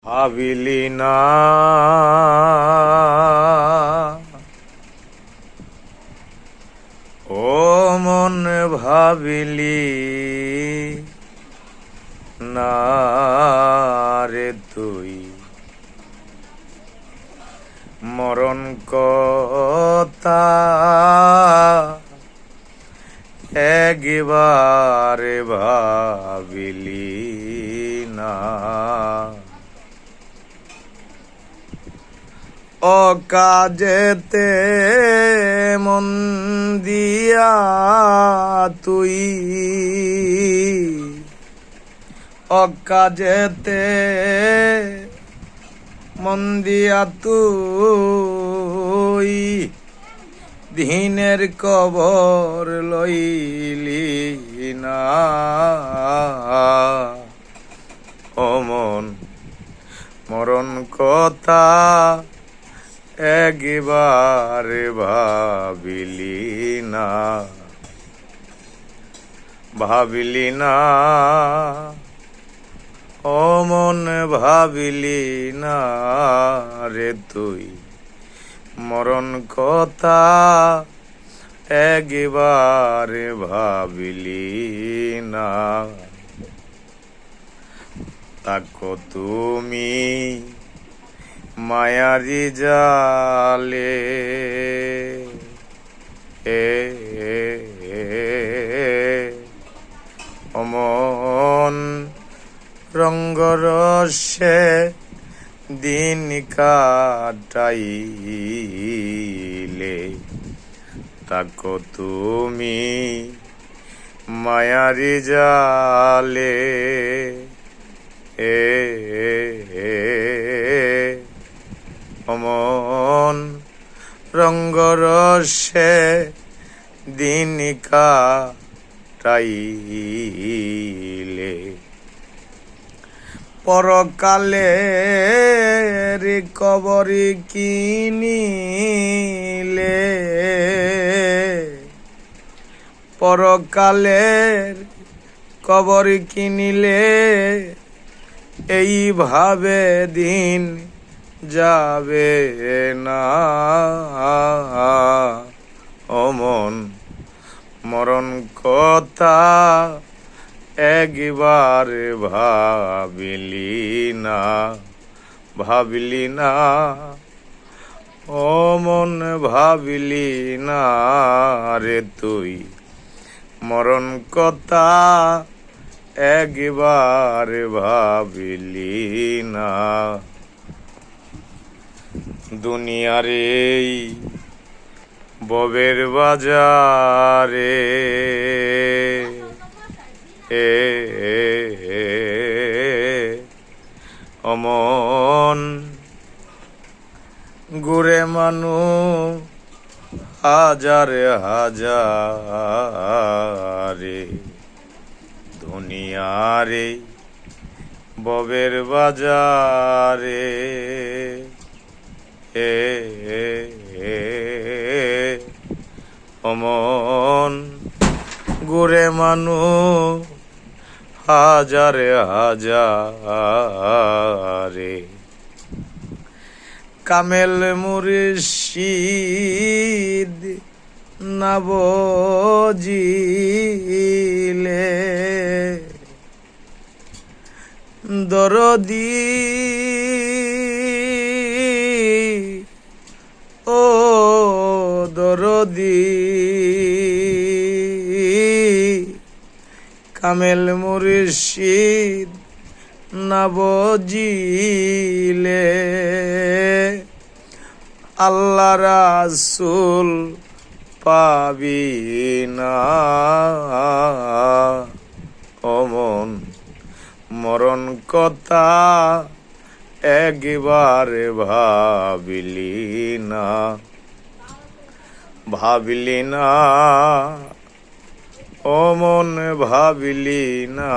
ভাবিলি না ও মন ভাবিলি না রে তুই মরণ কথা একবারে ভাবিলি না অকাজেতে মন দিয়া তুই অকাজেতে মন দিয়া তুই দিনের কবর লইলি না ও মন মরণ কথা একবার ভাবিলি না ও মন ভাবিলি না রে তুই মরণ কথা একবার ভাবিলি না তাকো তুমি মায়ারি জালে অমন রঙ্গরসে দিন কাটাইলে তাকো তুমি মায়ারি জালে অমন রঙ্গরসে দিন কাটাইলে পরকালের কবরি কিনিলে পরকালের কবরি কিনিলে এইভাবে দিন যাবে না অমন মরণ কথা একবার ভাবিলি না ও মন ভাবিলি না রে তুই মরণ কথা একবার ভাবিলি না দুনিয়ারে ববের বাজারে অমন ঘুরে মানু হাজারে হাজারে দুনিয়ারে ববের বাজারে অমন ঘুরে মানু হাজারে হাজারে কামেল মুর্শিদ না বুঝিলে দরদি ও দরদি কামেল মুর্শিদ না বুঝিলে আল্লাহ রাসূল পাবি না অমন মরণ কথা একবার ভাবিলি না ও মন ভাবিলি না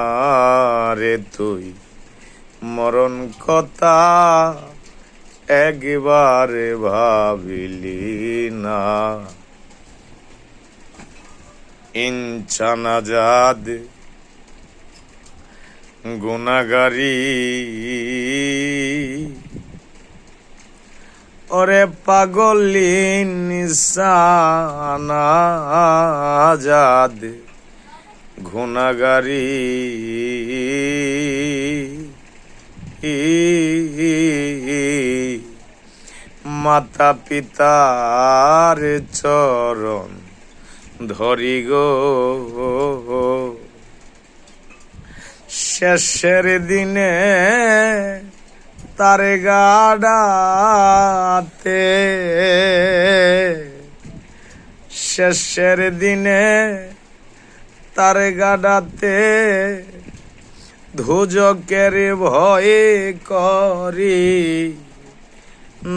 রে তুই মরণ কথা একবার ভাবিলি না ইনসান আজাদ গুনাহগারি ওরে পাগলি নিশানা জাদ গুনাগারি মাতা পিতার চরণ ধরি গো শেষের দিনে তারে গাড়াতে শেষের দিনে তারে গাড়াতে ধুজকের ভয়ে করি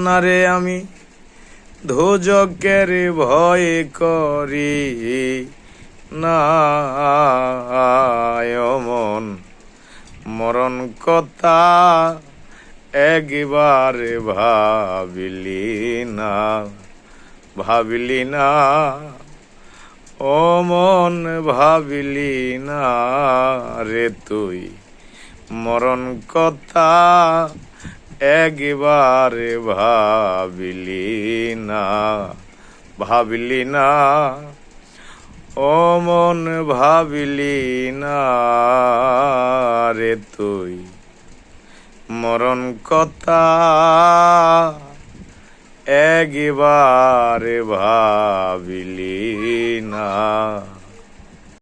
না রে আমি ধুজকের ভয় করি না মন মরণ কথা একবার ভাবিলি না ও মন ভাবিলি না রে তুই মরণ কথা একবার ভাবিলি না ও মন ভাবিলি না রে তুই মরণ কথা একবার ভাবিলি না।